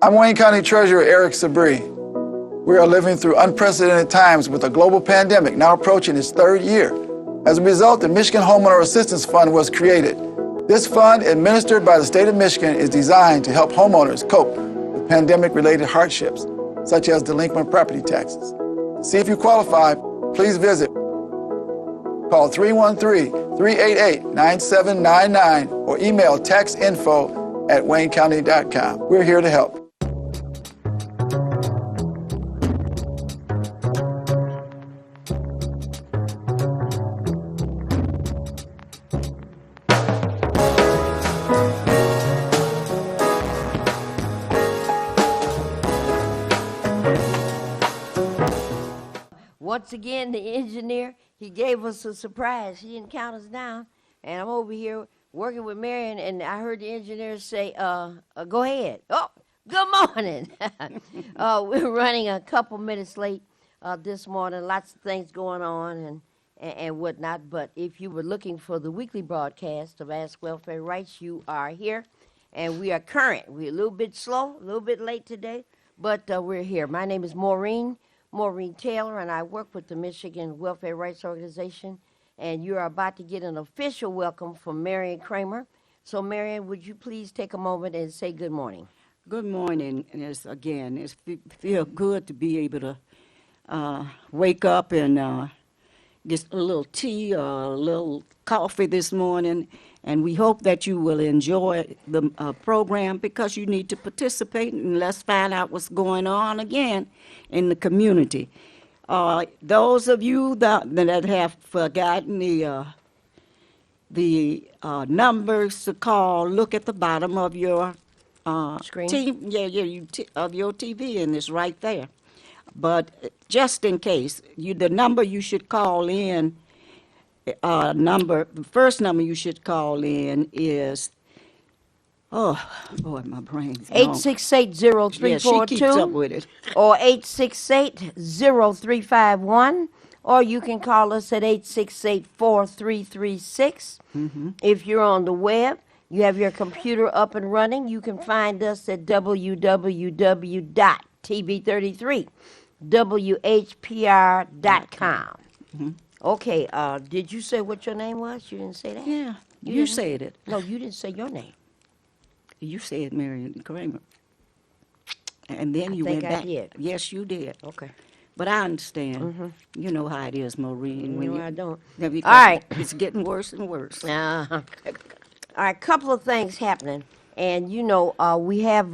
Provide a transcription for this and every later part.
I'm Wayne County Treasurer Eric Sabri. We are living through unprecedented times with a global pandemic now approaching its third year. As a result, the Michigan Homeowner Assistance Fund was created. This fund, administered by the state of Michigan, is designed to help homeowners cope with pandemic-related hardships, such as delinquent property taxes. To see if you qualify, please visit. Call 313-388-9799 or email taxinfo@waynecounty.com. We're here to help. Once again, the engineer, he gave us a surprise. He didn't count us down. And I'm over here working with Marion, and I heard the engineer say, go ahead. Oh, good morning. We're running a couple minutes late this morning. Lots of things going on and whatnot. But if you were looking for the weekly broadcast of Ask Welfare Rights, you are here. And we are current. We're a little bit slow, a little bit late today, but we're here. My name is Maureen Taylor, and I work with the Michigan Welfare Rights Organization, and you're about to get an official welcome from Marion Kramer. So, Marion, would you please take a moment and say good morning? Good morning, and it feels good to be able to wake up and get a little tea or a little coffee this morning, and we hope that you will enjoy the program because you need to participate, and let's find out what's going on again in the community. Those of you that have forgotten the numbers to call, look at the bottom of your Screen? of your TV, and it's right there. But just in case, the number you should call in, the first number you should call in is, oh, boy, my brain's gone. 868-0342. Yeah, she keeps up with it. Or 868-0351. Or you can call us at 868-4336. If you're on the web, you have your computer up and running, you can find us at www.tv33whpr.com. Okay, did you say what your name was? You didn't say that? Yeah, you said it. No, you didn't say your name. You said Marion Kramer. And then you think went I back. did. Yes, you did. Okay. But I understand. You know how it is, Maureen. No, I don't. All right. It's getting worse and worse. All right, couple of things happening. And, you know, we have,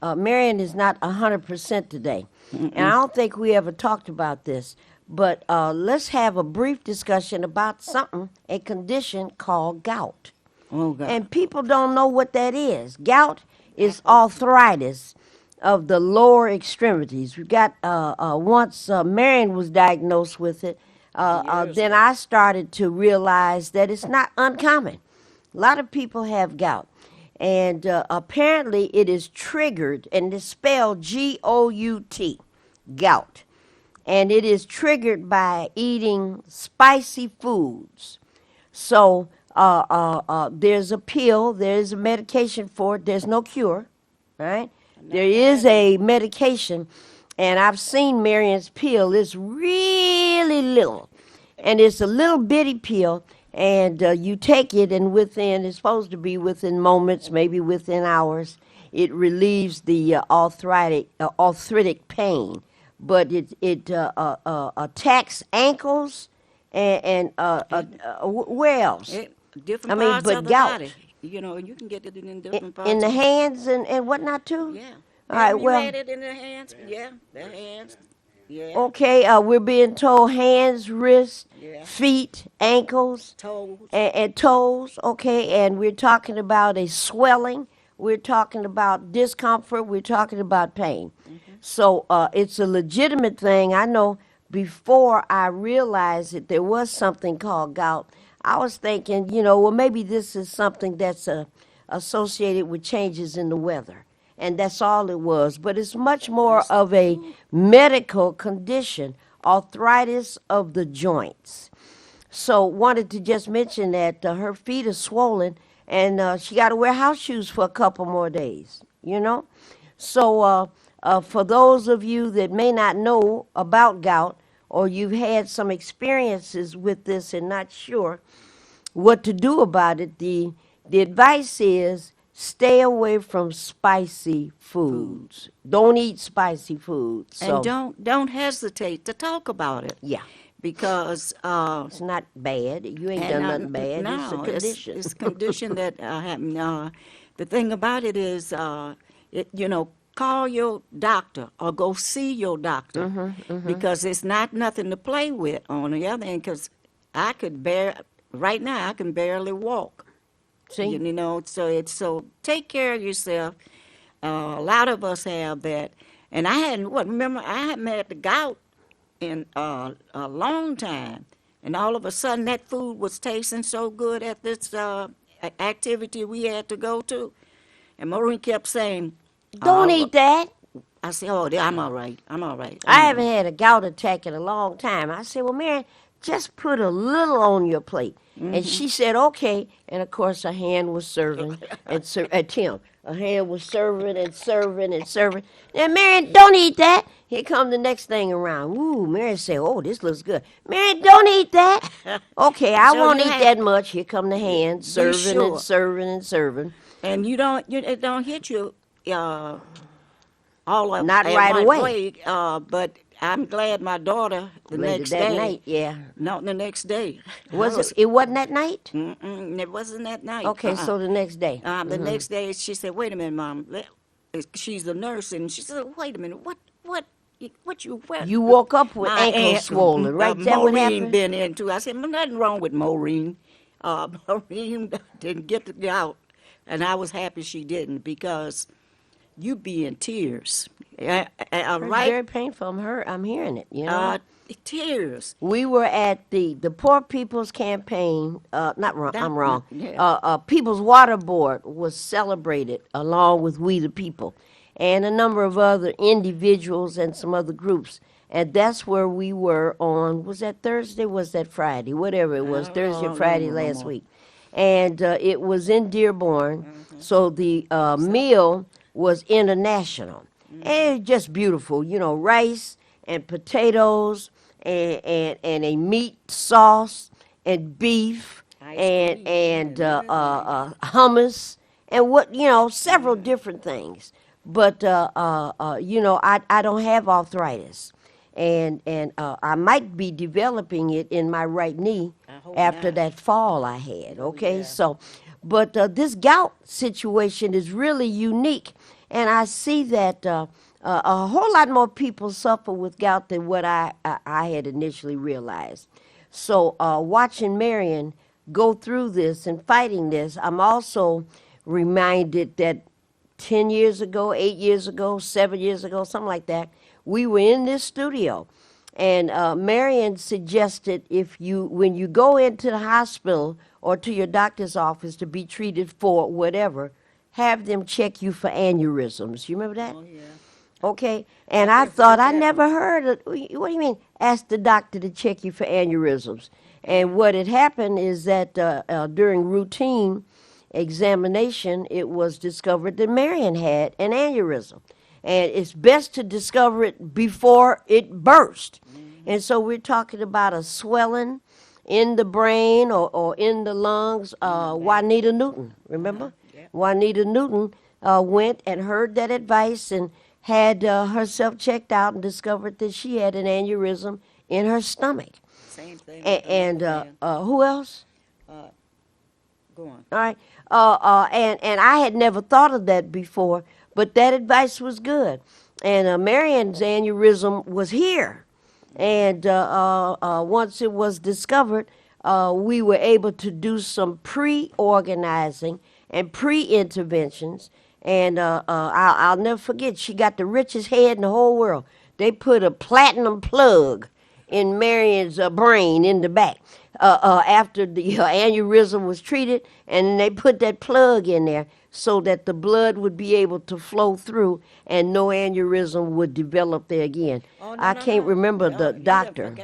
Marion is not 100% today. And I don't think we ever talked about this. But let's have a brief discussion about a condition called gout. Oh, God. And people don't know what that is. Gout is arthritis of the lower extremities. We got, once Marion was diagnosed with it, then I started to realize that it's not uncommon. A lot of people have gout. And apparently it is triggered, and it's spelled G-O-U-T, gout. And it is triggered by eating spicy foods. So there's a pill, there's a medication for it, there's no cure, right? There is a medication, and I've seen Marion's pill. It's really little, and it's a little bitty pill, and you take it, and it's supposed to be within moments, maybe within hours, it relieves the arthritic pain. But it attacks ankles and where else? Different parts but of the gout. body. You know, you can get it in different parts. In the hands and whatnot too? Yeah. All right, You had it in the hands? Yeah, the hands. Yeah. Okay, we're being told hands, wrists, feet, ankles, Toes. and toes. Okay, and we're talking about a swelling. We're talking about discomfort. We're talking about pain. So it's a legitimate thing. I know before I realized that there was something called gout, I was thinking, well, maybe this is something that's associated with changes in the weather. And that's all it was. But it's much more of a medical condition, arthritis of the joints. So wanted to just mention that her feet are swollen, and she got to wear house shoes for a couple more days, So, for those of you that may not know about gout, or you've had some experiences with this and not sure what to do about it, the advice is stay away from spicy foods. Don't eat spicy foods. And So, don't hesitate to talk about it. yeah, Because it's not bad. You ain't and done nothing bad. no, It's a condition. It's a condition that happened. The thing about it is, call your doctor or go see your doctor because it's not nothing to play with. On the other hand, because right now I can barely walk. See? So take care of yourself. A lot of us have that, and remember I hadn't had the gout in a long time, and all of a sudden that food was tasting so good at this activity we had to go to, and Maureen kept saying, Don't eat that. I said, "Oh, I'm all right. I'm all right." I haven't had a gout attack in a long time. I said, well, Mary, just put a little on your plate. And she said, okay. And of course, her hand was serving at Tim. Her hand was serving and serving and serving. Now, Mary, don't eat that. Here come the next thing around. Ooh, Mary said, oh, this looks good. Mary, don't eat that. Okay, I So won't you eat have- that much. Here come the hand serving sure. and serving and serving. And it don't hit you all of Not at right one away. way, but I'm glad my daughter the Later next that day. night, yeah. Not the next day. It wasn't that night? It wasn't that night. Okay, so the next day. The next day, she said, "Wait a minute, Mom." She's the nurse, and she said, "Wait a minute, what you what?" You woke up with My ankles aunt, swollen, right? Is that what Maureen happened? been in too. I said, "Nothing wrong with Maureen." Maureen didn't get the gout, and I was happy she didn't because you'd be in tears. It's Right? very painful. I'm hearing it. You know. Tears. We were at the Poor People's Campaign. Not wrong. I'm wrong. Yeah. People's Water Board was celebrated along with We the People, and a number of other individuals and some other groups. And that's where we were on. Was that Thursday? Was that Friday? Whatever it was, Thursday or Friday last week. And it was in Dearborn. So the meal was international. And it was just beautiful. You know, rice and potatoes and a meat sauce and beef and hummus and several different things. But I don't have arthritis, and I might be developing it in my right knee after that fall I had. Okay, so, but this gout situation is really unique, and I see that a whole lot more people suffer with gout than what I had initially realized. So watching Marion go through this and fighting this, I'm also reminded that 10 years ago, 8 years ago, 7 years ago, something like that, we were in this studio. And Marion suggested when you go into the hospital or to your doctor's office to be treated for whatever, have them check you for aneurysms. You remember that? Oh yeah. Okay, and I thought I never heard of, what do you mean, ask the doctor to check you for aneurysms? And what had happened is that during routine examination, it was discovered that Marion had an aneurysm. And it's best to discover it before it burst. And so we're talking about a swelling in the brain or in the lungs. Juanita Newton, remember? Juanita Newton went and heard that advice and had herself checked out and discovered that she had an aneurysm in her stomach. Same thing. And who else? Go on. All right. And I had never thought of that before, but that advice was good. And Marion's aneurysm was here. And once it was discovered, we were able to do some pre-organizing and pre-interventions. And I'll never forget, she got the richest head in the whole world. They put a platinum plug in Marion's brain in the back after the aneurysm was treated, and they put that plug in there so that the blood would be able to flow through and no aneurysm would develop there again. Oh, no, I no, can't no. remember No, the you done doctor.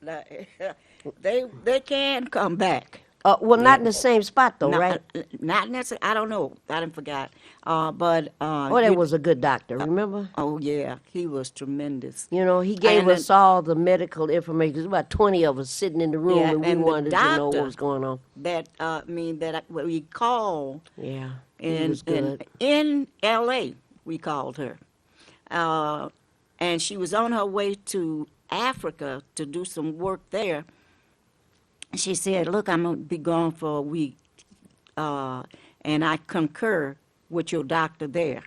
forgot. They can come back. Well, not in the same spot though, right? Not necessarily. I don't know. I didn't forgot. Oh, that was a good doctor, remember? Oh yeah, he was tremendous. You know, he gave And us all the medical information. There's about 20 of us sitting in the room, Yeah, and we and the wanted to know what doctor was going on. that we called Yeah, he in was good. in L.A. We called her, and she was on her way to Africa to do some work there. She said, "Look, I'm gonna be gone for a week, and I concur with your doctor there."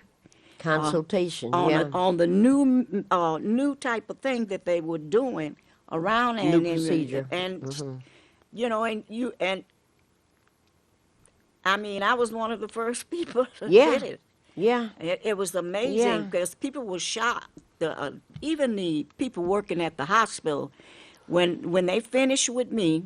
Consultation, on yeah. on the new type of thing that they were doing around New procedure. and you know and I mean I was one of the first people that Yeah. did it. Yeah, It was Yeah. amazing because people were shocked. Even the people working at the hospital, when they finish with me,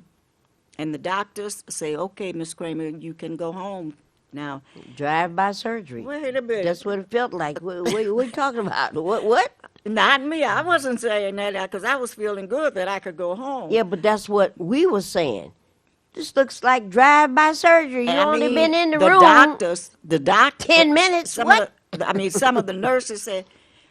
and the doctors say, "Okay, Miss Kramer, you can go home now." drive-by surgery. Wait a minute. That's what it felt like. What are you talking about? What? Not me. I wasn't saying that because I was feeling good that I could go home. Yeah, but that's what we were saying. This looks like drive-by surgery. You And I only mean, been in the the room the doctor, 10 minutes. Some What? some of the nurses said,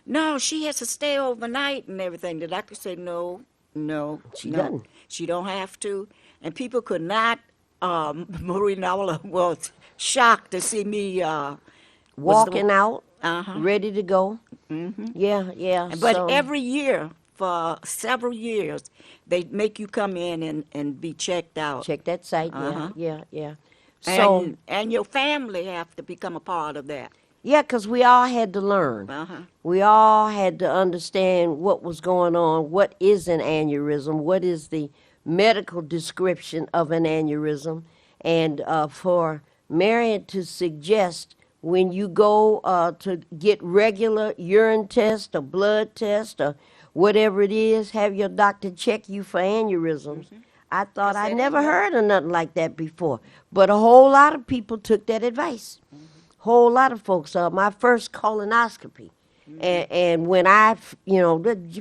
"No, she has to stay overnight and everything." The doctor said, "No, She no, doesn't. she don't have to." And people could not. Marie Nola was shocked to see me Walking out, Uh-huh. ready to go. Yeah, yeah. But so, every year for several years, they make you come in and be checked out. check that site. Uh-huh. Yeah. So, And your family have to become a part of that. yeah, 'cause we all had to learn. Uh-huh. We all had to understand what was going on. What is an aneurysm? What is the medical description of an aneurysm? And for Marion to suggest when you go to get regular urine test or blood test or whatever it is, have your doctor check you for aneurysms. I thought I they never didn't know. heard of nothing like that before. But a whole lot of people took that advice. Whole lot of folks. My first colonoscopy, and when a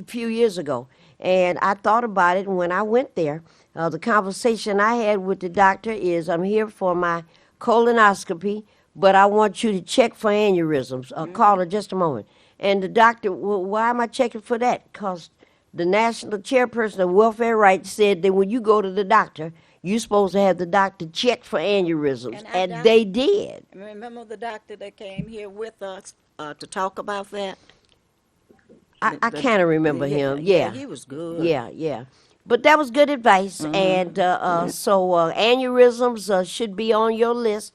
few years ago, and I thought about it, and when I went there, the conversation I had with the doctor is, I'm here for my colonoscopy, but I want you to check for aneurysms. Call her just a moment. And the doctor, well, why am I checking for that? Because the national chairperson of welfare rights said that when you go to the doctor, you're supposed to have the doctor check for aneurysms, And and they did. Remember the doctor that came here with us to talk about that? I kind of remember him. Yeah, he was good. yeah. But that was good advice, and so aneurysms should be on your list,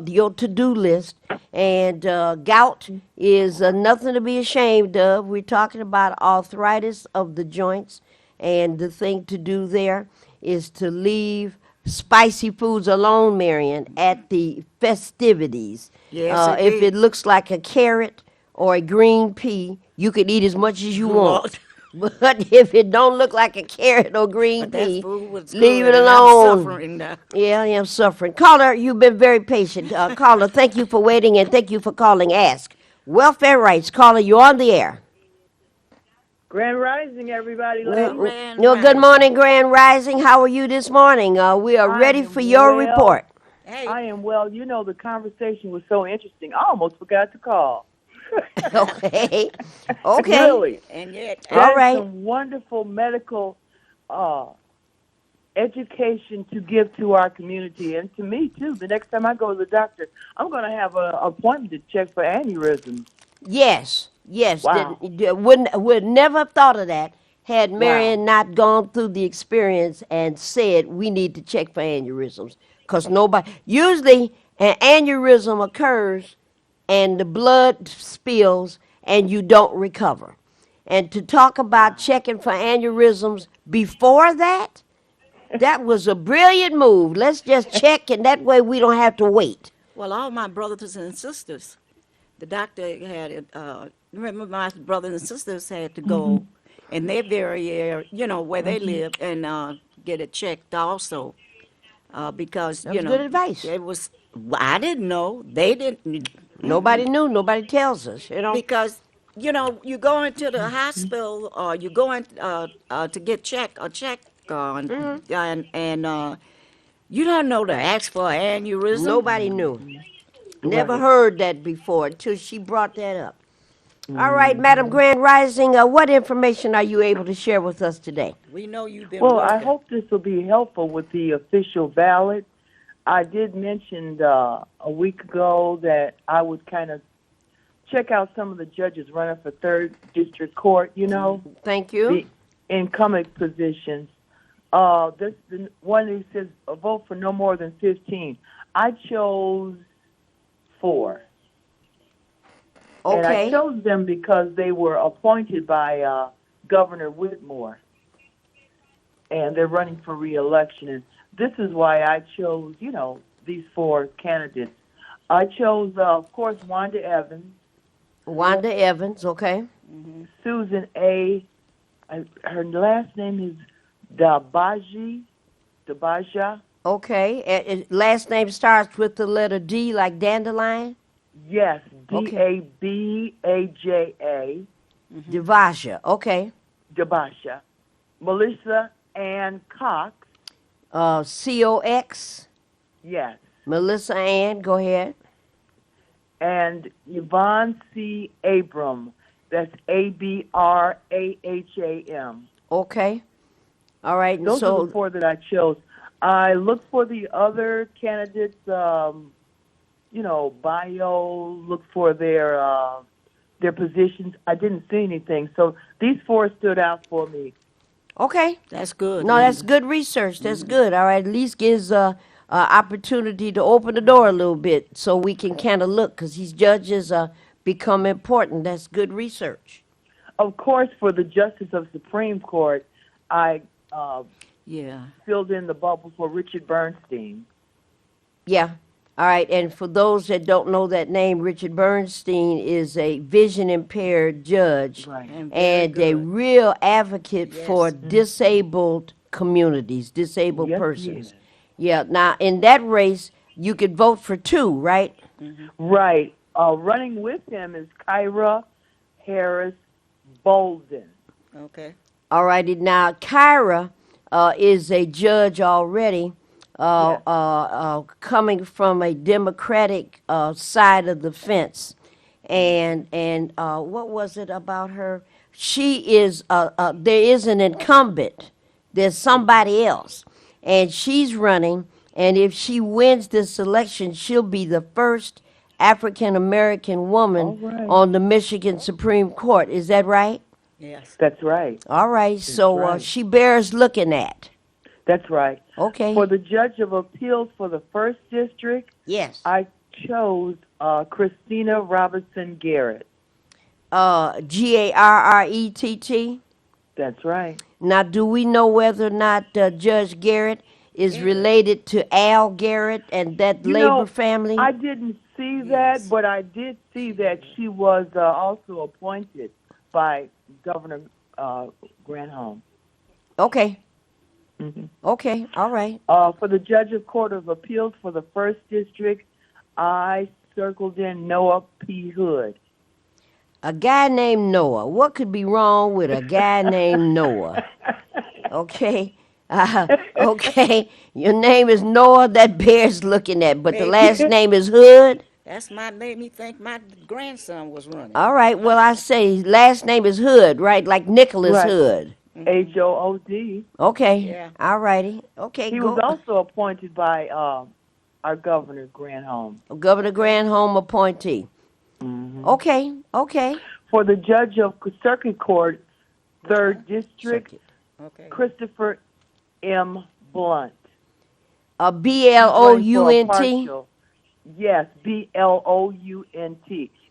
your to-do list. And gout is nothing to be ashamed of. We're talking about arthritis of the joints, and the thing to do there is to leave spicy foods alone, Marion, at the festivities. Yes, if indeed. it looks like a carrot or a green pea, you can eat as much as you want. But if it don't look like a carrot or green But that pea, food was leave good, it and I'm alone. suffering now. Yeah, I am suffering. Caller, you've been very patient. Caller, thank you for waiting and thank you for calling. Ask. Welfare rights. Caller, you're on the air. Grand Rising, everybody. Grand Good Rising. morning, Grand Rising. How are you this morning? We are I ready am for your well. report. Hey, I am well. You know, the conversation was so interesting. I almost forgot to call. Okay. Okay. Really. and yet, All That is right. some wonderful medical education to give to our community and to me, too. The next time I go to the doctor, I'm going to have an appointment to check for aneurysms. Yes. Wow. Would never have thought of that had Marion not gone through the experience and said we need to check for aneurysms. Because usually an aneurysm occurs and the blood spills and you don't recover. And to talk about checking for aneurysms before that was a brilliant move. Let's just check, and that way we don't have to wait. well, all my brothers and sisters, the doctor had, remember my brothers and sisters had to go in their very area, where they live, and get it checked also. Because, That was good advice. it was, I didn't know. They didn't. Nobody knew. Nobody tells us, Because, you go into the hospital or you go in to get checked on, and you don't know to ask for an aneurysm. Nobody knew. Never Right. heard that before until she brought that up. All right, Madam Grand Rising, what information are you able to share with us today? We know you've been Well, I working. hope this will be helpful with the official ballot. I did mention a week ago that I would kind of check out some of the judges running for third district court. You know, Thank you. the incumbent positions. This the one who says vote for no more than 15. I chose 4. And I Okay. chose them because they were appointed by Governor Whitmore, and they're running for reelection. And this is why I chose, these 4 candidates. I chose, of course, Wanda Evans, Wanda Evans, okay. Susan A. Her last name is Dabaja. Okay. Last name starts with the letter D, like dandelion. Yes, Okay. Dabaja. Devasha, okay. Dabaja. Melissa Ann Cox. COX. Yes. Melissa Ann, go ahead. And Yvonne C. Abram. That's Abraham. Okay. All right. And Those are so, the 4 that I chose. I looked for the other candidates, bio, look for their positions. I didn't see anything. So these 4 stood out for me. okay. That's good. No, that's good research. That's good. All right. At least gives opportunity to open the door a little bit so we can kind of look because these judges become important. That's good research. Of course, for the Justice of Supreme Court, I Yeah. filled in the bubble for Richard Bernstein. Yeah. All right. And for those that don't know that name, Richard Bernstein is a vision impaired judge Right. And very and a good. real advocate for Yes. disabled communities, disabled Yes, he persons. is. Yeah. Now, in that race, you could vote for 2, right? Right. Running with him is Kyra Harris Bolden. Okay. All righty. Now, Kyra is a judge already, Yes. coming from a Democratic side of the fence. And what was it about her? She is, there is an incumbent. There's somebody else. And she's running. And if she wins this election, she'll be the first African American woman All right. on the Michigan Supreme Court. Is that right? Yes. That's right. All right, so right. she bears looking at. That's right. Okay. For the Judge of Appeals for the First District, Yes. I chose Christina Robinson Garrett. Garrett. That's right. Now, do we know whether or not Judge Garrett is related to Al Garrett and that You labor know, family? I didn't see that, but I did see that she was also appointed by Governor Granholm. Okay. Mm-hmm. Okay. All right. For the Judge of Court of Appeals for the First District, I circled in Noah P. Hood. A guy named Noah. What could be wrong with a guy named Noah? Okay. Okay. Your name is Noah. That bears looking at, but the last name is Hood. That's made me think my grandson was running. All right. Well, I say last name is Hood, right? Like Nicholas Right. Hood. Hood. Okay. Yeah. All righty. Okay. He go. was also appointed by our Governor Granholm. Governor Granholm appointee. Okay. Okay. For the Judge of Circuit Court, Third District, Okay. Christopher M. Blunt. BLOUNT. Yes, BLOUNT.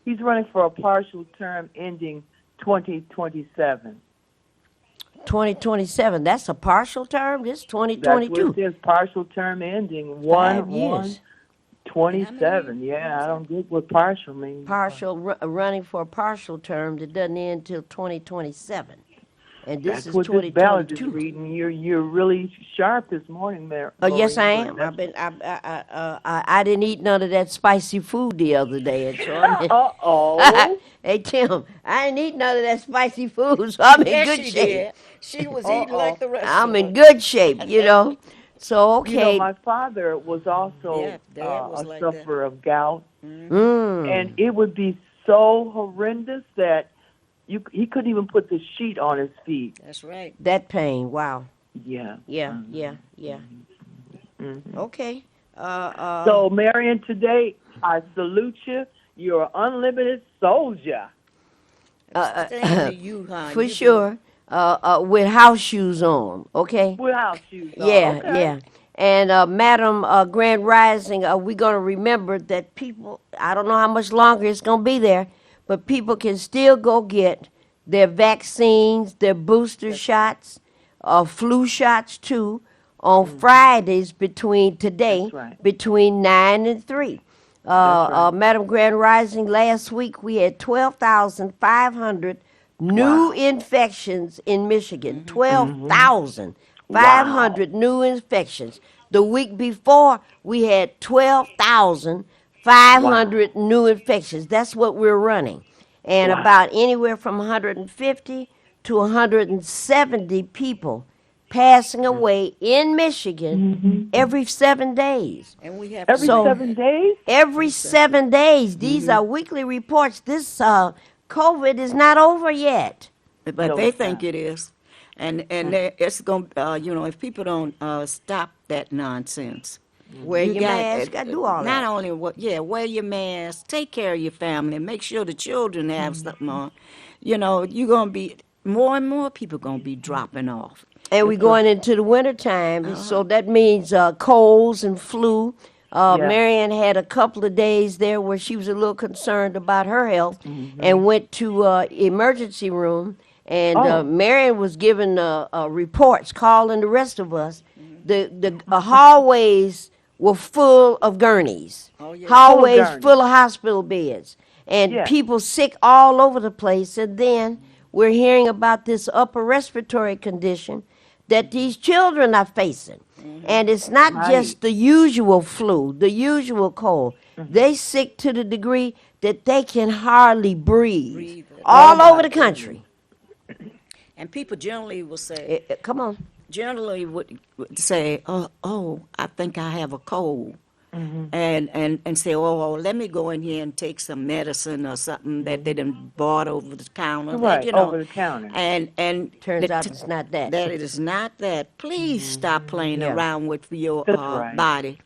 He's running for a partial term ending 2027. 2027. That's a partial term. This That's what 2022. it says, partial term ending 5 years. 1/1/27. Yeah, I don't get what partial means. Partial running for a partial term that doesn't end until 2027. And this That's is what this ballot is 2022. reading. You're really sharp this morning, Mayor. Yes, I Maureen, am. but I didn't eat none of that spicy food the other day, and so I'm Uh-oh. Hey Tim, I didn't eat none of that spicy food, so I'm in Yes, good she shape. did. She was eating like the rest I'm of in us. good shape, you know. So You know, okay. my father was also Yeah, Dad was a like that. sufferer of gout, Mm. and it would be so horrendous that he couldn't even put the sheet on his feet. That's right. That pain. Wow. Yeah. Yeah. Yeah. Yeah. Mhm. Okay. So, Marion, today I salute you. You're an unlimited soldier. Same to you, hon. For You sure. With house shoes on. Okay. With house shoes on. Yeah. Okay. Yeah. And Madam Grand Rising, we're gonna remember that people. I don't know how much longer it's gonna be there, but people can still go get their vaccines, their booster shots, flu shots too, on Fridays between today, That's right. between 9 and 3. That's right. Madam Grand Rising, last week we had 12,500 new Wow. infections in Michigan. Mm-hmm. 12,500 new infections. The week before we had 12,500 new infections. That's what we're running. And Wow. about anywhere from 150 to 170 people passing away in Michigan every 7 days. And we have Every So- 7 days? Every 7 days. These are weekly reports. This COVID is not over yet. but No, they it's think not. it is, and it's going. If people don't stop that nonsense. Wear You your got- mask. Got to do all Not that. only wear your mask, take care of your family, make sure the children have something on. You're gonna be more and more people gonna be dropping off. And we're going into the wintertime, so that means colds and flu. Yeah. Marion had a couple of days there where she was a little concerned about her health and went to emergency room. And Oh. Marion was given reports, calling the rest of us. The hallways were full of gurneys, Oh, yeah. hallways Full of full of hospital beds, and Yeah. people sick all over the place. And then we're hearing about this upper respiratory condition that these children are facing. And it's not just Right. the usual flu, the usual cold. They sick to the degree that they can hardly breathe. Breathe. All Oh, over my the country. And people generally will say, Come on. would say, oh, I think I have a cold. Mm-hmm. And say, oh, let me go in here and take some medicine or something that they done bought over the counter. Right, you know. over the counter. And Turns out it's not that. That it is not that. Please stop playing Yeah. around with your That's right. body.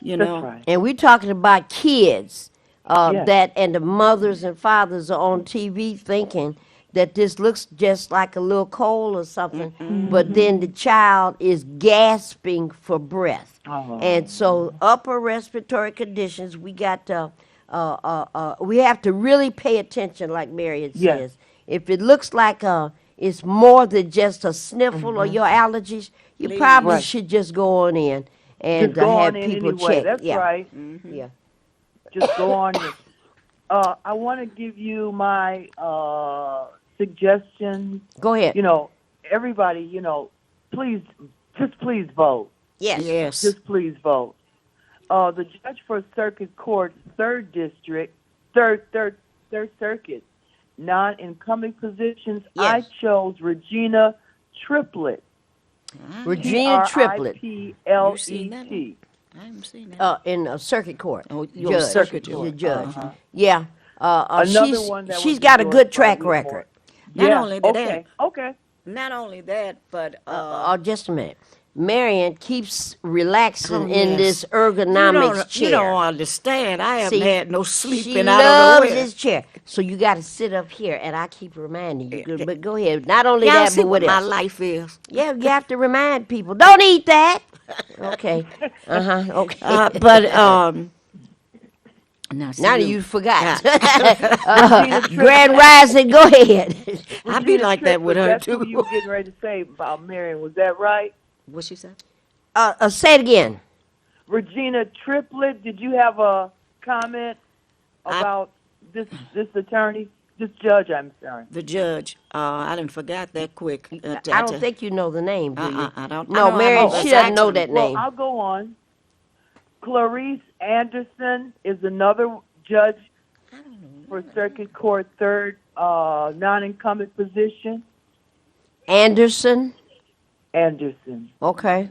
You That's know. right. And we're talking about kids Yes. that, and the mothers and fathers are on TV thinking that this looks just like a little cold or something, but then the child is gasping for breath. Oh. And so upper respiratory conditions, we got to, we have to really pay attention, like Marion Yes. says. If it looks like it's more than just a sniffle or your allergies, you Please. probably Right. should just go on in and Just go have on in people anyway. check. That's yeah. right. Yeah. Just go on in. I want to give you my suggestions. Go ahead. Everybody, please vote. Yes. Yes. Just please vote. The judge for Circuit Court, third circuit, non-incumbent positions. I Yes. chose Regina Triplett. Regina Triplett You seen that Triplett. I haven't seen that. in a circuit court. Oh, your judge. circuit The court. judge. Uh-huh. Yeah. Another one that she's was got a endorsed good by track Whitmore. record. Not Yeah. only that, Okay. not only that, but Just a minute. Marion keeps relaxing in yes. this ergonomics chair. You don't understand. I haven't See, had no sleep, she and I loves don't know where. this chair. So you got to sit up here, and I keep reminding you. But go ahead. Not only Y'all that, see but what what my else? life is. Yeah, you have to remind people. Don't eat that. Okay. Okay. But now, see, now that you forgot. Regina Triplett. Grand Rising, go ahead. I be like that with her That's who too. you were getting ready to say about Marion. Was that right? What she said? Say it again. Regina Triplett, did you have a comment about this attorney, this judge? I'm sorry. The judge. I didn't forgot that quick. I don't think you know the name, do you? I don't. No, I know Marion, that's she doesn't know actually- that Well, name. I'll go on. Clarice Anderson is another judge for Circuit Court, third non-incumbent position. Anderson. Anderson. Okay.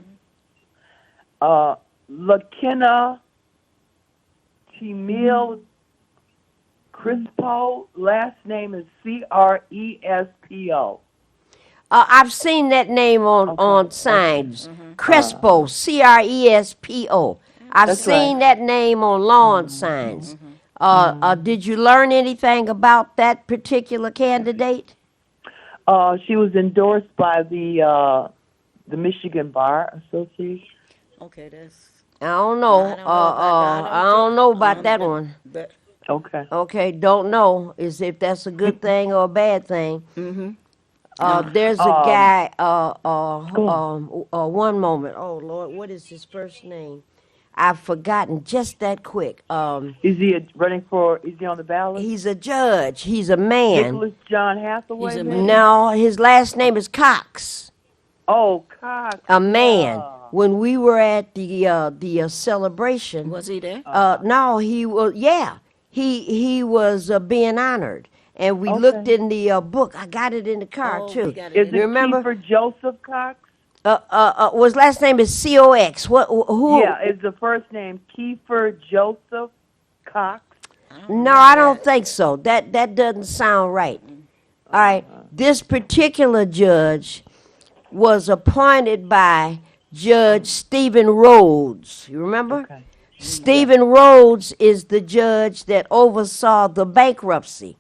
LaKenna Timil Crispo. Last name is Crespo. I've seen that name on signs. Crespo, Crespo. I've That's seen right. that name on lawn signs. Did you learn anything about that particular candidate? She was endorsed by the Michigan Bar Association. Okay, that's. I don't know. I don't know about that one. But, Okay. Okay, don't know is if that's a good thing or a bad thing. There's a guy. Go on. One moment. Oh Lord, what is his first name? I've forgotten just that quick. Is he running for? Is he on the ballot? He's a judge. He's a man. Nicholas John Hathaway. He's a maybe? man. No, his last name is Cox. Oh, Cox. A man. Yeah. When we were at the celebration, was he there? no, he was. Yeah, he was being honored, and we Okay. looked in the book. I got it in the car Oh, too. we got it Is in it You remember? Kiefer Joseph Cox? His last name is Cox. What? Who? Yeah, is the first name Kiefer Joseph Cox? No, I don't think so. That doesn't sound right. All right. This particular judge was appointed by Judge Stephen Rhodes. You remember? Okay. Stephen Rhodes is the judge that oversaw the bankruptcy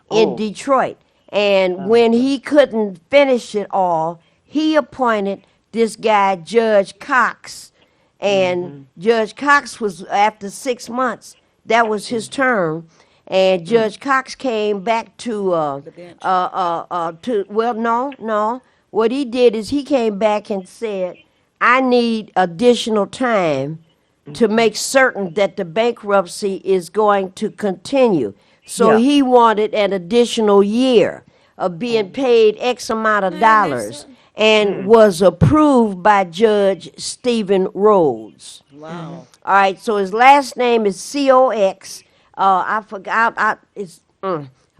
in Oh. Detroit. And when he couldn't finish it all, he appointed this guy, Judge Cox. And Judge Cox was, after 6 months, that was his term. And Judge Cox came back to, bench. no. What he did is he came back and said, I need additional time to make certain that the bankruptcy is going to continue. So Yeah. he wanted an additional year of being paid X amount of dollars and was approved by Judge Stephen Rhodes. Wow. All right, so his last name is Cox. I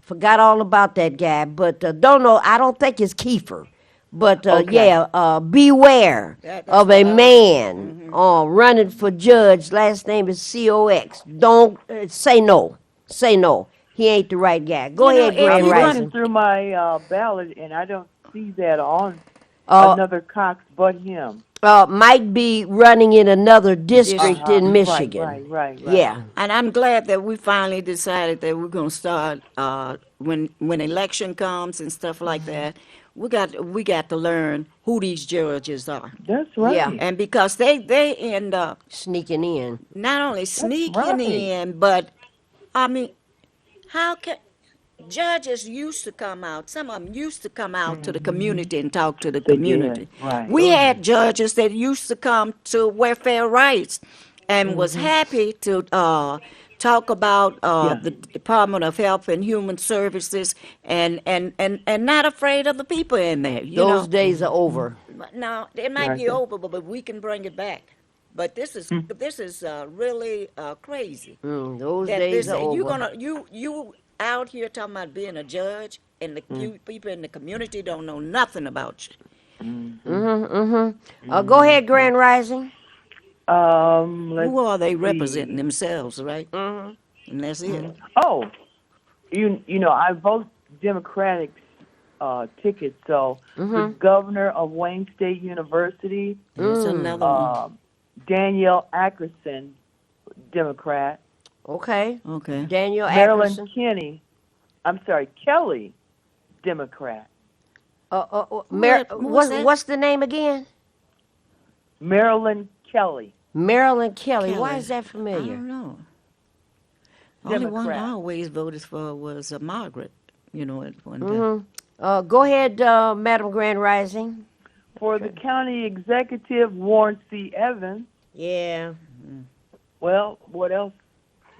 forgot all about that guy, but don't know. I don't think it's Kiefer. But Okay. beware That's of a what I was- man running for judge. Last name is Cox. Don't say no. Say no. He ain't the right guy. Go You know, ahead, if Grand you I'm run running Rising. through my ballot, and I don't see that on Uh, another Cox but him. might be running in another district Uh-huh. in Michigan. Right. Yeah. And I'm glad that we finally decided that we're going to start when election comes and stuff like that. We got to learn who these judges are, That's right. Yeah. and because they end up Sneaking in. not only sneaking right. in, but I mean, how can judges used to come out? Some of them used to come out to the community and talk to the They community. did, right. We had judges that used to come to welfare rights and was happy to talk about Yeah. the Department of Health and Human Services and not afraid of the people in there. You Those know, days are over. now it might Right. be over, but we can bring it back. But this is really crazy. Those That days this, are you over. gonna you out here talking about being a judge, and the few people in the community don't know nothing about you. Go ahead, Grand Rising. Let's Who are they see. representing themselves, right? And that's it. Oh, you know, I vote Democratic ticket, so the governor of Wayne State University, That's another one. Danielle Ackerson, Democrat. Okay. Okay. Daniel Marilyn Ackerson. Kelly, Democrat. What's that? What's the name again? Marilyn Kelly. Marilyn Kelly. Why Kelly. is that I familiar? don't know. Only one Democrat. I always voted for was Margaret. You know, at one time. Go ahead, Madam Grand Rising. For the county executive, Warren C. Evans. Yeah. Well, what else?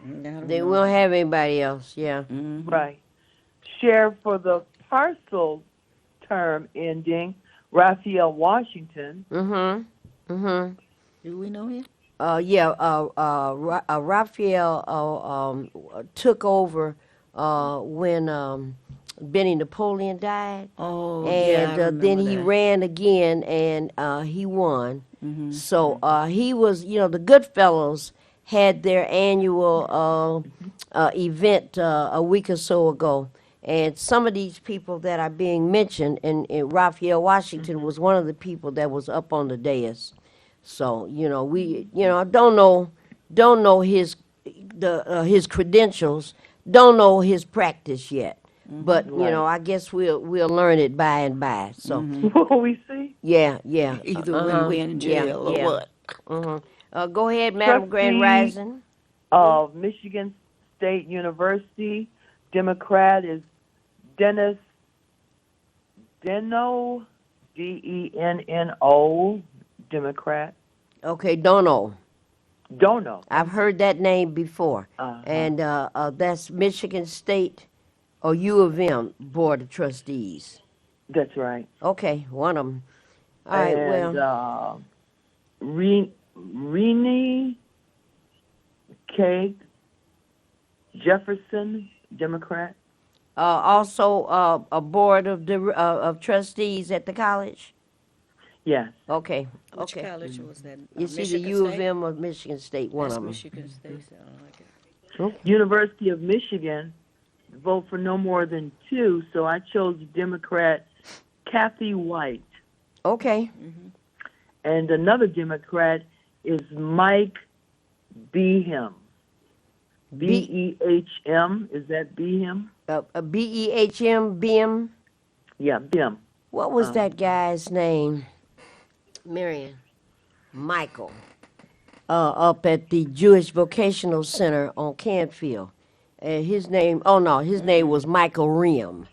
They won't have anybody else. Yeah. Right. Sheriff for the parcel term ending, Raphael Washington. Do Do we know him? Raphael took over when Benny Napoleon died. Oh, And yeah, I then remember he that. ran again, and he won. So he was, the Goodfellas had their annual event a week or so ago. And some of these people that are being mentioned, and Raphael Washington was one of the people that was up on the dais. So we don't know his credentials, don't know his practice yet. But Right. I guess we'll learn it by and by. So Will we see? yeah, yeah. Either when we're in Yeah, jail or yeah. what. Go ahead, Madam Grand Trustee Rising. of Michigan State University, Democrat is Dennis Deno, Denno, Democrat. Okay, Dono. Don't know. I've heard that name before. Uh-huh. And that's Michigan State or U of M Board of Trustees. That's right. Okay, one of them. All right, And well, Renee K. Jefferson, Democrat. also a board of trustees at the college. Yes. Okay, Which okay. college was that? It's either Michigan U of State? M or Michigan State, one That's of them. Michigan State. So I don't like it. University of Michigan, vote for no more than 2, so I chose Democrat Kathy White. Okay, And another Democrat is Mike Behem. Behm. Is that Behem? BEHM, BIM. Yeah, Behem. What was that guy's name? Marion. Michael. Up at the Jewish Vocational Center on Canfield. His name was Michael Rim.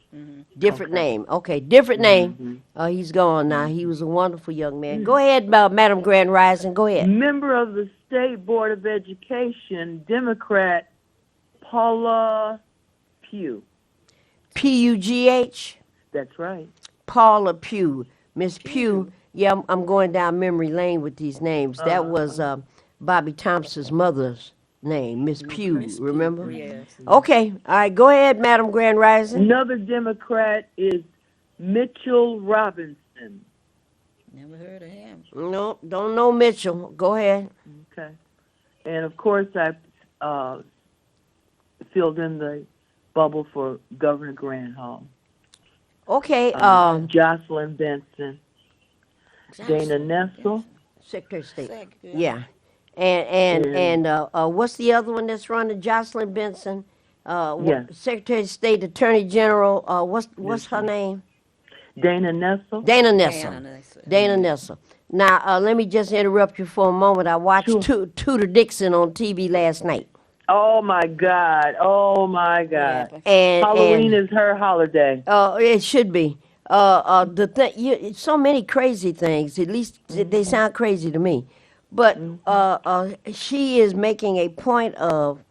Different name. Okay, different name. He's gone now. He was a wonderful young man. Go ahead, Madam Grand Rising. Go ahead. Member of the State Board of Education, Democrat Paula Pugh. Pugh. That's right. Paula Pugh. Miss Pugh. Yeah, I'm going down memory lane with these names. That was Bobby Thompson's mother's name, Miss Pugh, remember? Yes. Okay, all right, go ahead, Madam Grand Rising. Another Democrat is Mitchell Robinson. Never heard of him. No, don't know Mitchell. Go ahead. Okay. And of course, I filled in the bubble for Governor Granholm. Okay, Jocelyn Benson, Dana Nessel. Secretary of State. Secretary. Yeah. And what's the other one that's running? Jocelyn Benson. Yes. Secretary of State, Attorney General. What's her name? Dana Nessel. Dana Nessel. Dana Nessel. Dana Nessel. Now, let me just interrupt you for a moment. I watched Tudor Dixon on TV last night. Oh my God! Oh my God! And Halloween is her holiday. it should be. The thing, so many crazy things. At least they sound crazy to me. But she is making a point of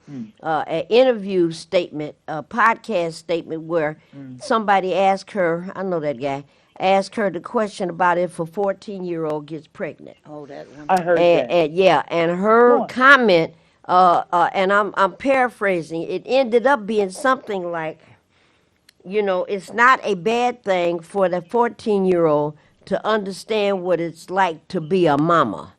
an interview statement, a podcast statement where somebody asked her, I know that guy, asked her the question about if a 14-year-old gets pregnant. Oh, that one. I heard that. And her Go on. comment, and I'm paraphrasing, it ended up being something like, it's not a bad thing for the 14-year-old to understand what it's like to be a mama.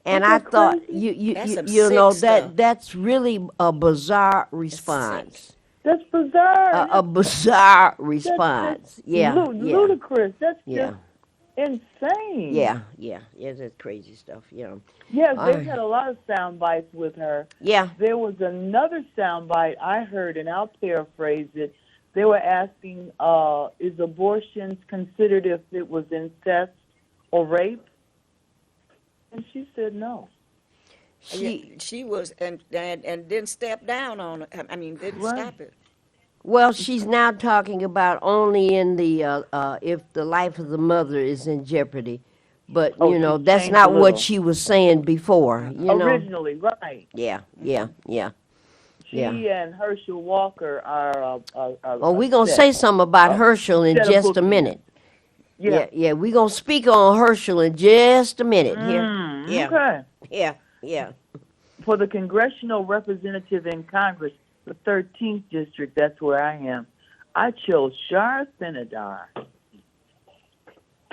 And I Isn't that thought, crazy? That's some you know, sick stuff. that's really a bizarre response. That's bizarre. A bizarre response. Yeah, yeah, Ludicrous. That's yeah, just insane. yeah. That's crazy stuff. Yes, All they've right. had a lot of sound bites with her. Yeah. There was another sound bite I heard, and I'll paraphrase it. They were asking, is abortions considered if it was incest or rape? And she said no. She was and didn't step down on it. I mean, didn't Right. stop it. Well, she's now talking about only in the if the life of the mother is in jeopardy, but Oh, she that's changed not a what little. she was saying before. Originally, right. Yeah. She and Herschel Walker are. Well, we're going to say something about Herschel in set of just a bookends. minute. Yeah. Yeah, we're going to speak on Herschel in just a minute here. Yeah, Okay. yeah. For the congressional representative in Congress, the 13th district, that's where I am. I chose Shar Thinadar.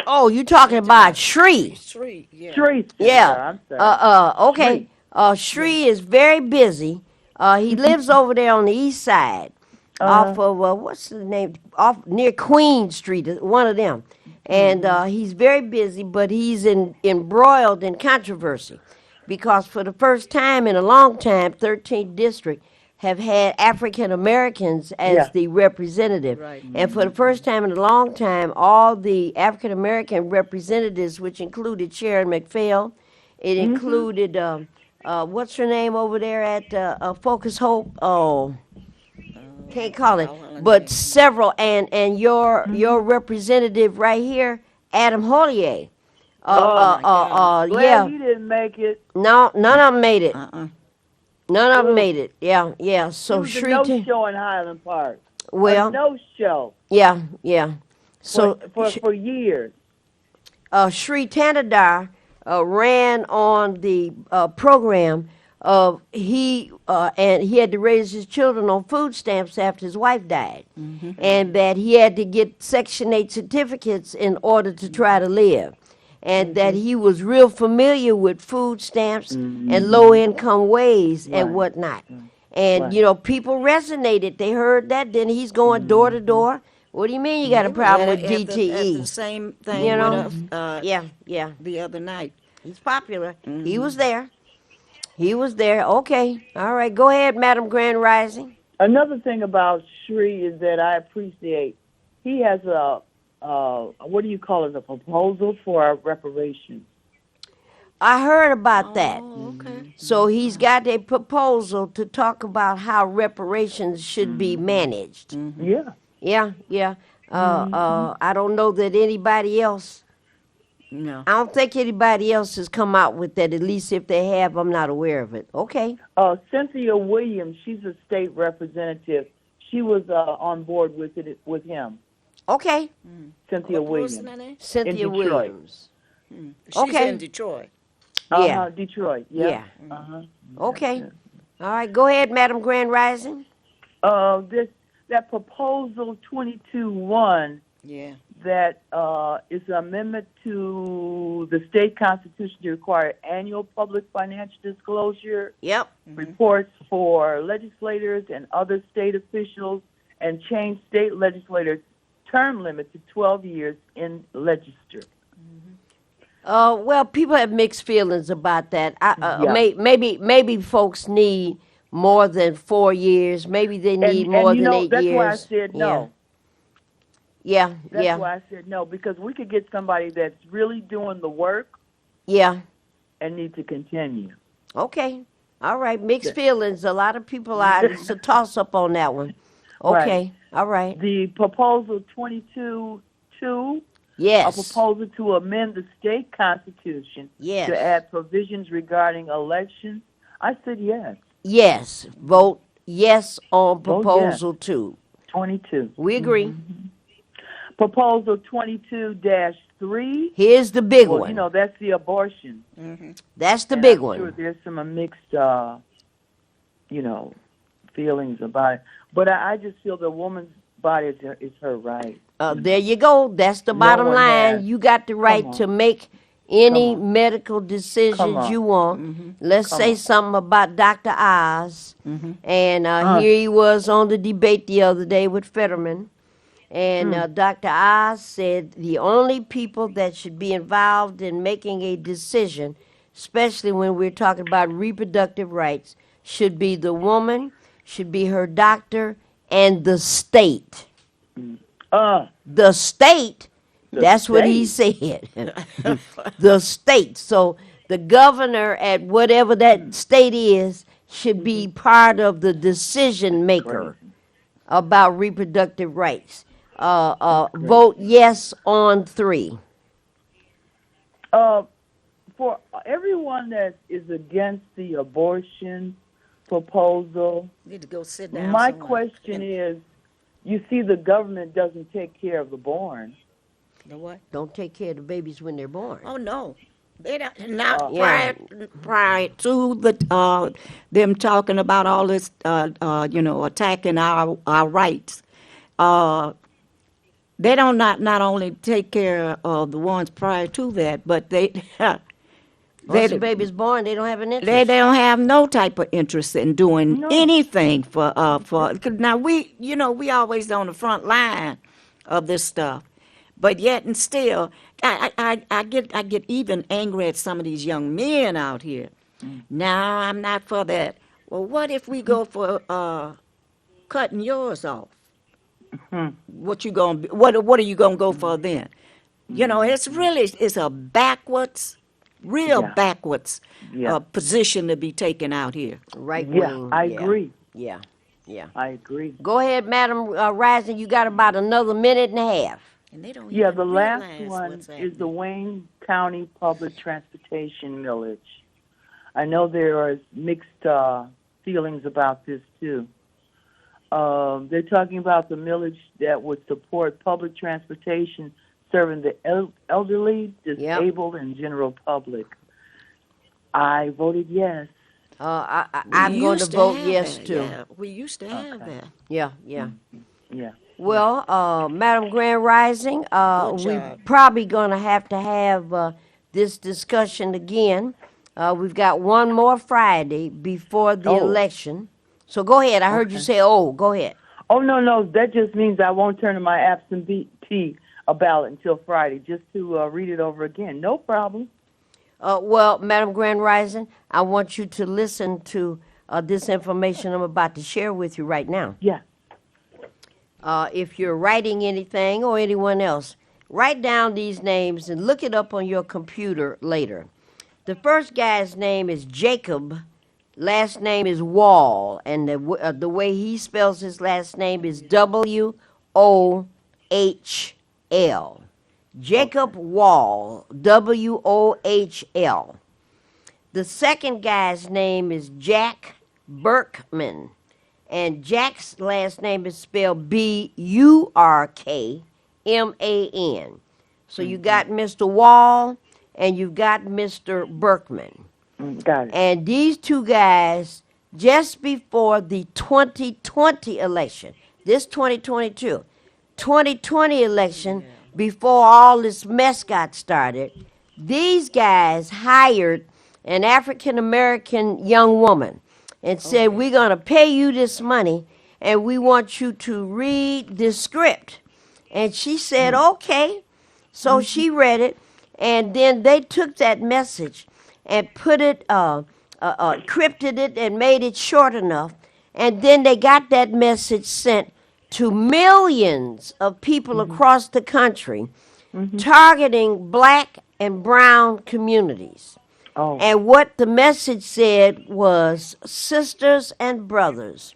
Oh, you talking about Shri? Street, yeah. Shri Yeah. Thinadar, I'm sorry. Okay. Shri. Shri is very busy. He lives over there on the east side, off of what's the name? Off near Queen Street, one of them. And he's very busy, but he's embroiled in controversy because for the first time in a long time, 13th district have had African Americans as Yeah. the representative. Right. And for the first time in a long time, all the African American representatives, which included Sharon McPhail, it included what's her name over there at Focus Hope? Oh, can't call it, but several, and your representative right here, Adam Hollier. Glad Yeah, he didn't make it. no, none of them made it. Uh-uh. None of them Ooh. made it. Yeah, yeah. It So was a Shri, no-show in Highland Park. well, A no-show yeah, yeah. So for years. Shri Tanadar ran on the program of and he had to raise his children on food stamps after his wife died, and that he had to get Section 8 certificates in order to try to live, and that he was real familiar with food stamps and low income ways and Right. whatnot. And Right. you know, people resonated. They heard that. Then he's going door to door. What do you mean you got a problem with At the DTE? same thing You know? with us, Yeah, yeah. the other night. He's popular. He was there. He was there. Okay. All right. Go ahead, Madam Grand Rising. Another thing about Shri is that I appreciate he has a what do you call it? A proposal for a reparation. I heard about that. Oh, okay. So he's got a proposal to talk about how reparations should be managed. Yeah. Yeah, yeah. I don't know that anybody else. No. I don't think anybody else has come out with that. At least if they have, I'm not aware of it. Okay. Cynthia Williams, she's a state representative. She was on board with it with him. Okay. Cynthia What was Williams. her name? Cynthia Detroit. Williams. She's Okay. in Detroit. Yeah. Detroit. Yeah. Yeah. Uh-huh. Okay. All right. Go ahead, Madam Grand Rising. That proposal 22-1 Yeah. that is an amendment to the state constitution to require annual public financial disclosure Yep. reports for legislators and other state officials, and change state legislators' term limit to 12 years in legislature. Well, people have mixed feelings about that. Yeah. Maybe folks need more than 4 years. Maybe they need more you than know, 8 that's years. why I said no. Yeah, That's yeah, why I said no, because we could get somebody that's really doing the work yeah. and need to continue. Okay. All right. Mixed feelings. A lot of people are. It's a toss up on that one. Okay. All right. The proposal 22-2, a Yes. proposal to amend the state constitution Yes. to add provisions regarding elections. I said yes, Yes. Vote yes on Vote proposal 2. 22. We agree. Proposal 22-3. Here's the big Well, one. you know, that's the abortion. That's the And big I'm one. Sure, there's some mixed, feelings about it. But I just feel the woman's body is her right. There you go. That's the bottom one line. has. You got the right on. to make any Come on. medical decisions Come on. you want. Let's Come say on. something about Dr. Oz. And here he was on the debate the other day with Fetterman. And Dr. Oz said the only people that should be involved in making a decision, especially when we're talking about reproductive rights, should be the woman, should be her doctor, and the state. The state, that's what he said. The state. So the governor at whatever that state is should be part of the decision maker about reproductive rights. Vote yes on 3. For everyone that is against the abortion proposal, Need to go sit down. my somewhere. question is, you see the government doesn't take care of the born. The what? Don't take care of the babies when they're born. Oh no, they don't. Not Yeah. prior to the them talking about all this, attacking our rights. they don't not only take care of the ones prior to that, but they Once the baby's born, they don't have an they interest. don't have no type of interest in doing No. anything for 'cause now we always on the front line of this stuff, but yet and still I get even angry at some of these young men out here. Now I'm not for that. Well, what if we go for cutting yours off? What you gonna what are you gonna go for then? It's a backwards, real Yeah. backwards Yeah. position to be taken out here. Right Yeah, wing. I agree. Yeah, yeah. I agree. Go ahead, Madam Rising. You got about another minute and a half. And they don't Yeah, even the last realize one what's is the happening. Wayne County Public Transportation millage. I know there are mixed feelings about this too. They're talking about the millage that would support public transportation serving the elderly, disabled, and general public. I voted yes. I'm We going to used vote have yes that, too. Yeah, we used to have that. Yeah, yeah. Yeah. Well, Madam Grand Rising, Good we're job. probably going to have this discussion again. We've got one more Friday before the Oh. election. So go ahead. I heard you say, oh, go ahead. Oh, no. That just means I won't turn in my absentee ballot until Friday just to read it over again. No problem. Well, Madam Grand Rising, I want you to listen to this information I'm about to share with you right now. Yeah. If you're writing anything or anyone else, write down these names and look it up on your computer later. The first guy's name is Jacob. Last name is Wall, and the way he spells his last name is Wohl. Jacob Wall, Wohl. The second guy's name is Jack Burkman, and Jack's last name is spelled Burkman. So you got Mr. Wall and you got Mr. Burkman. Got it. And these two guys, just before the 2020 election, this 2020 election, before all this mess got started, these guys hired an African American young woman and said, we're going to pay you this money and we want you to read this script. And she said, okay. So she read it, and then they took that message and put it, encrypted it, and made it short enough. And then they got that message sent to millions of people across the country, targeting black and brown communities. Oh. And what the message said was, sisters and brothers,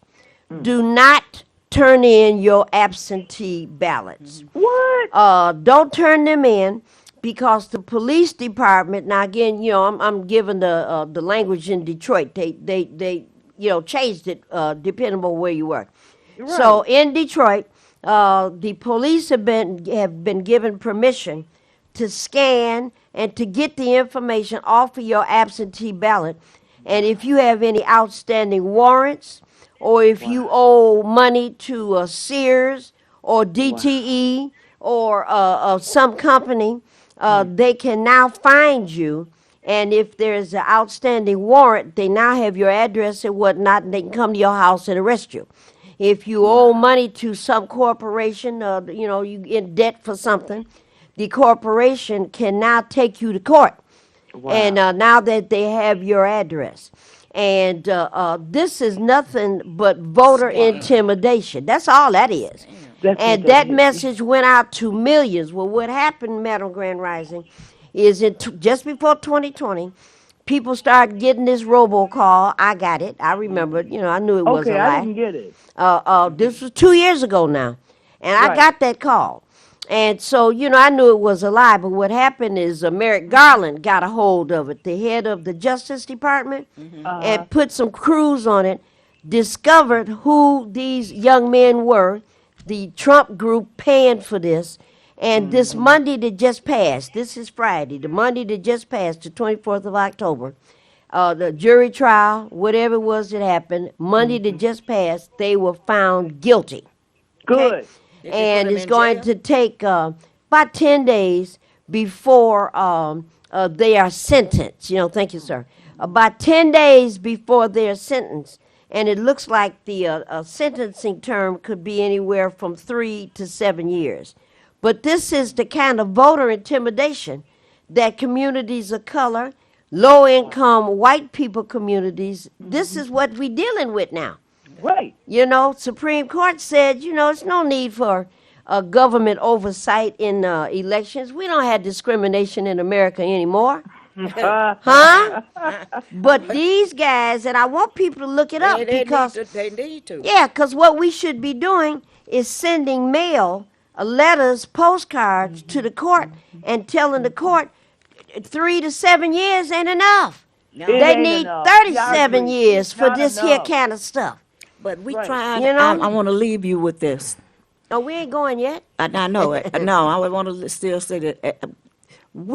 do not turn in your absentee ballots. What? Don't turn them in, because the police department, now again, I'm giving the language in Detroit. They changed it depending on where you work. So in Detroit, the police have been given permission to scan and to get the information off of your absentee ballot. And if you have any outstanding warrants, or if you owe money to Sears or DTE or some company, they can now find you. And if there's an outstanding warrant, they now have your address and whatnot, and they can come to your house and arrest you. If you owe money to some corporation, you in debt for something, the corporation can now take you to court. And now that they have your address. And this is nothing but voter intimidation. That's all that is. And that message went out to millions. Well, what happened, Madam Grand Rising, is just before 2020, people started getting this robocall. I got it. I remember it. I knew it was a Okay, lie. I didn't get it. This was 2 years ago now. And I Right. got that call. And so, I knew it was a lie. But what happened is Merrick Garland got a hold of it, the head of the Justice Department, and put some crews on it, discovered who these young men were, the Trump group paying for this. And this Monday that just passed, this is Friday, the Monday that just passed, the 24th of October, the jury trial, whatever it was that happened, Monday that just passed, they were found guilty. Good. and them it's in going jail? to take about 10 days before they are sentenced. Thank you, sir. About 10 days before they're sentenced. And it looks like the sentencing term could be anywhere from 3 to 7 years. But this is the kind of voter intimidation that communities of color, low income white people communities, this is what we're dealing with now. Right. Supreme Court said, there's no need for government oversight in elections. We don't have discrimination in America anymore. Huh? But these guys, and I want people to look it up because, They need to. yeah, because what we should be doing is sending mail, letters, postcards to the court and telling the court 3 to 7 years ain't enough. No. It They ain't need enough. 37 Yeah, I agree. years It's for not this here enough. kind of stuff. But we Right. tried. You know? I want to leave you with this. Oh, we ain't going yet. I know it. No, I want to still say that.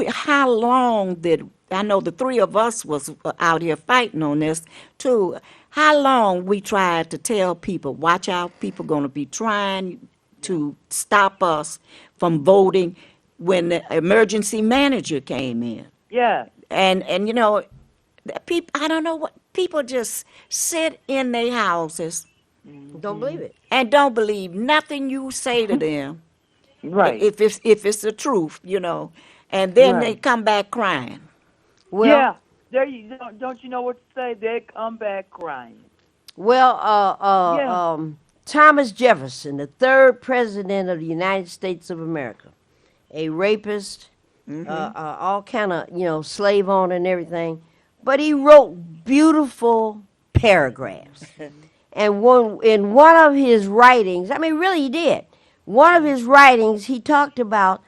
How long did I know the three of us was out here fighting on this too? How long we tried to tell people, watch out, people going to be trying to stop us from voting when the emergency manager came in, Yeah. and people. I don't know what people just sit in their houses Don't believe it. and don't believe nothing you say to them. Right. If it's the truth, and then they Right. come back crying. Well, Yeah. There you don't you know what to say? They come back crying. well, Yeah. Thomas Jefferson, the third president of the United States of America, a rapist, all kind of slave owner and everything, but he wrote beautiful paragraphs. And in one of his writings, I mean, really, he did. One of his writings, he talked about,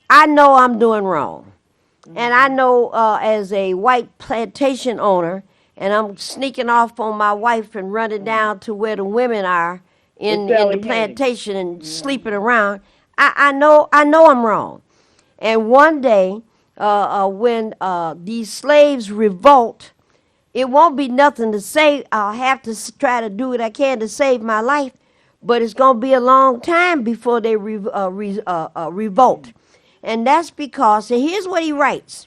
I know I'm doing wrong. And I know as a white plantation owner, and I'm sneaking off on my wife and running down to where the women are in the retaliating. plantation and sleeping around. I know I'm wrong. And one day, when these slaves revolt, it won't be nothing to say. I'll have to try to do what I can to save my life, but it's going to be a long time before they revolt. And that's because, and here's what he writes: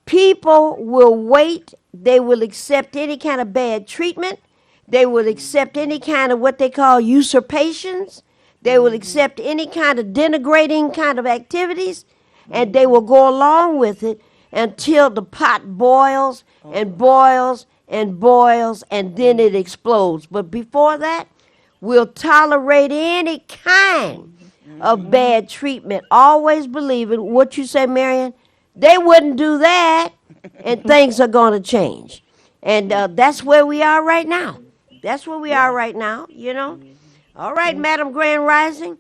people will wait, they will accept any kind of bad treatment, they will accept any kind of what they call usurpations, they will accept any kind of denigrating kind of activities, and they will go along with it until the pot boils and boils and boils, and then it explodes. But before that, we'll tolerate any kind of bad treatment, always believing what you say, Marion. They wouldn't do that, and things are going to change. And that's where we are right now. That's where we are right now, All right, Madam Grand Rising.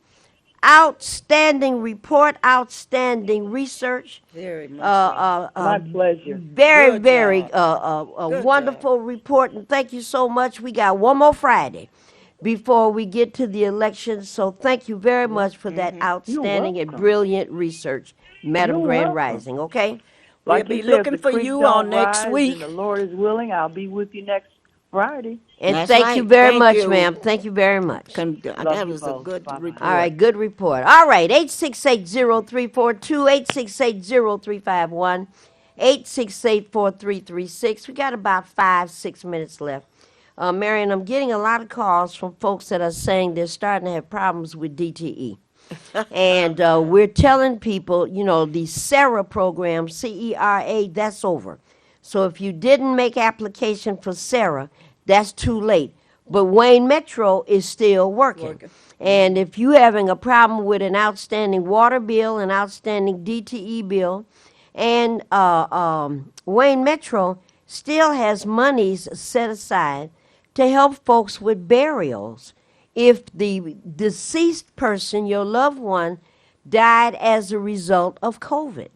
Outstanding report, outstanding research. Very much. My pleasure. Very, Good very Good wonderful report, and thank you so much. We got one more Friday before we get to the election, so thank you very much for that outstanding and welcome. brilliant research, Madam You're Grand welcome. Rising, okay? We'll Like be you said, looking the for creek you don't on next rise week. And the Lord is willing, I'll be with you next Friday. And That's thank right. you very Thank much, you. ma'am. Thank you very much. That you was a both. good Bye-bye. report. All right, good report. All right, 8680342, 8680351, 8684336. We got about 5-6 minutes left. Marion, I'm getting a lot of calls from folks that are saying they're starting to have problems with DTE. And we're telling people, the CERA program, CERA, that's over. So if you didn't make application for CERA, that's too late. But Wayne Metro is still working. And if you're having a problem with an outstanding water bill, an outstanding DTE bill, and Wayne Metro still has monies set aside to help folks with burials. If the deceased person, your loved one, died as a result of COVID.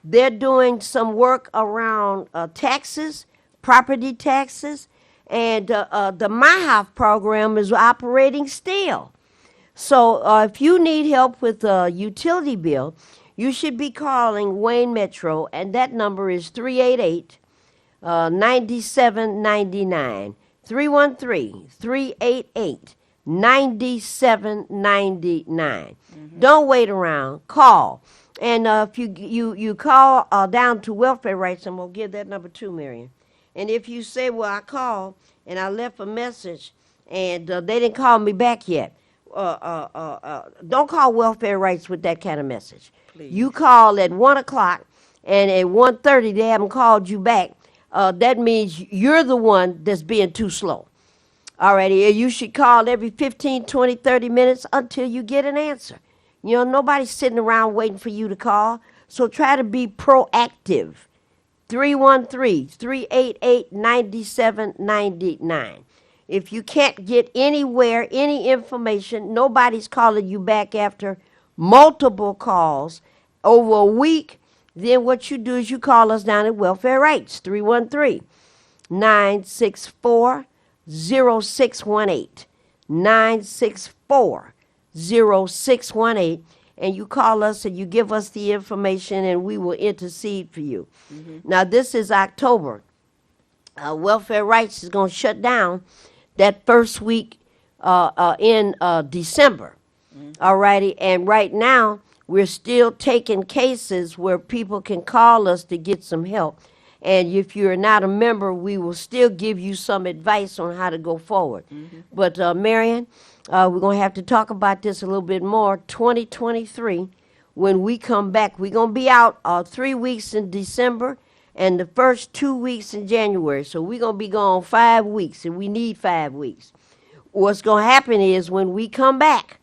They're doing some work around taxes, property taxes, and the MyHoff program is operating still. So if you need help with a utility bill, you should be calling Wayne Metro, and that number is 388-9799, 313-388-9799. 9799. Don't wait around. Call. And if you call down to welfare rights, I'm going to give that number too, Marion. And if you say, well, I called and I left a message and they didn't call me back yet, don't call welfare rights with that kind of message. Please. You call at 1 o'clock and at 1:30 they haven't called you back. That means you're the one that's being too slow. Alrighty, you should call every 15, 20, 30 minutes until you get an answer. You know, nobody's sitting around waiting for you to call, so try to be proactive. 313-388-9799. If you can't get anywhere, any information, nobody's calling you back after multiple calls over a week, then what you do is you call us down at Welfare Rights, 313-964-0618. 964-0618. And you call us and you give us the information and we will intercede for you. Now, this is October. Welfare Rights is going to shut down that first week in December. All righty. And right now, we're still taking cases where people can call us to get some help. And if you're not a member, we will still give you some advice on how to go forward. But, Marion, we're going to have to talk about this a little bit more. 2023, when we come back, we're going to be out 3 weeks in December and the first 2 weeks in January. So we're going to be gone 5 weeks, and we need 5 weeks. What's going to happen is when we come back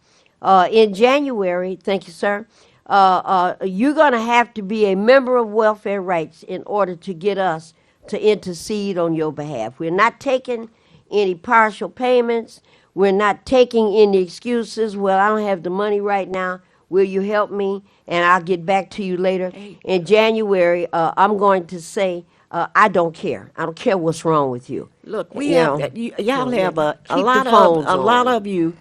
in January, thank you, sir, you're going to have to be a member of Welfare Rights in order to get us to intercede on your behalf. We're not taking any partial payments. We're not taking any excuses. Well, I don't have the money right now. Will you help me? And I'll get back to you later. In January, I'm going to say, I don't care. I don't care what's wrong with you. Look, Y'all have a keep lot the phones of a lot on. of you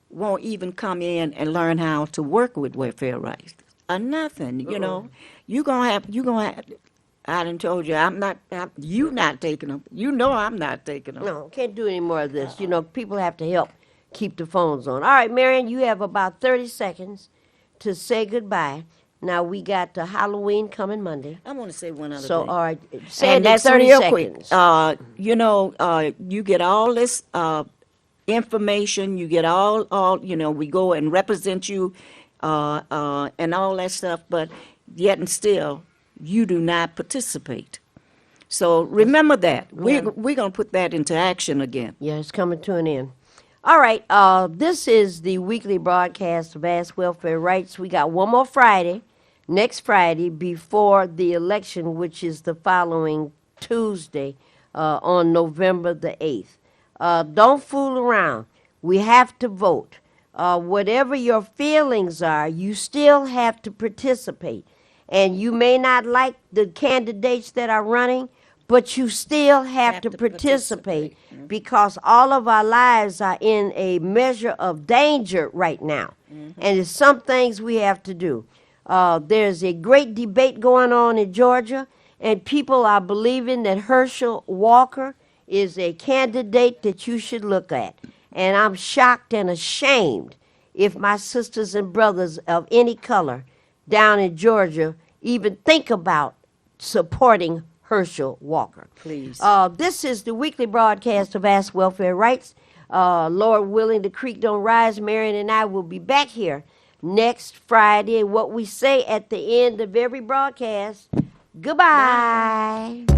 won't even come in and learn how to work with welfare rights or nothing. You know, you gonna have. I done told you you not taking them. You know I'm not taking them. No, can't do any more of this. You know, people have to help keep the phones on. All right, Marion, you have about 30 seconds to say goodbye. Now, we got Halloween coming Monday. I want to say one other So, thing. all right, say And it in that's 30 real seconds. quick. You get all this information. You get all. We go and represent you, and all that stuff. But yet and still, you do not participate. So remember that. We're gonna put that into action again. Yeah, it's coming to an end. All right, this is the weekly broadcast of Ask Welfare Rights. We got one more Friday, next Friday, before the election, which is the following Tuesday on November the 8th. Don't fool around. We have to vote. Whatever your feelings are, you still have to participate. And you may not like the candidates that are running, but you still have to participate because all of our lives are in a measure of danger right now. And there's some things we have to do. There's a great debate going on in Georgia, and people are believing that Herschel Walker is a candidate that you should look at. And I'm shocked and ashamed if my sisters and brothers of any color down in Georgia even think about supporting Herschel Walker. Please. This is the weekly broadcast of Ask Welfare Rights. Lord willing, the creek don't rise. Marion and I will be back here next Friday. And what we say at the end of every broadcast, goodbye. Bye.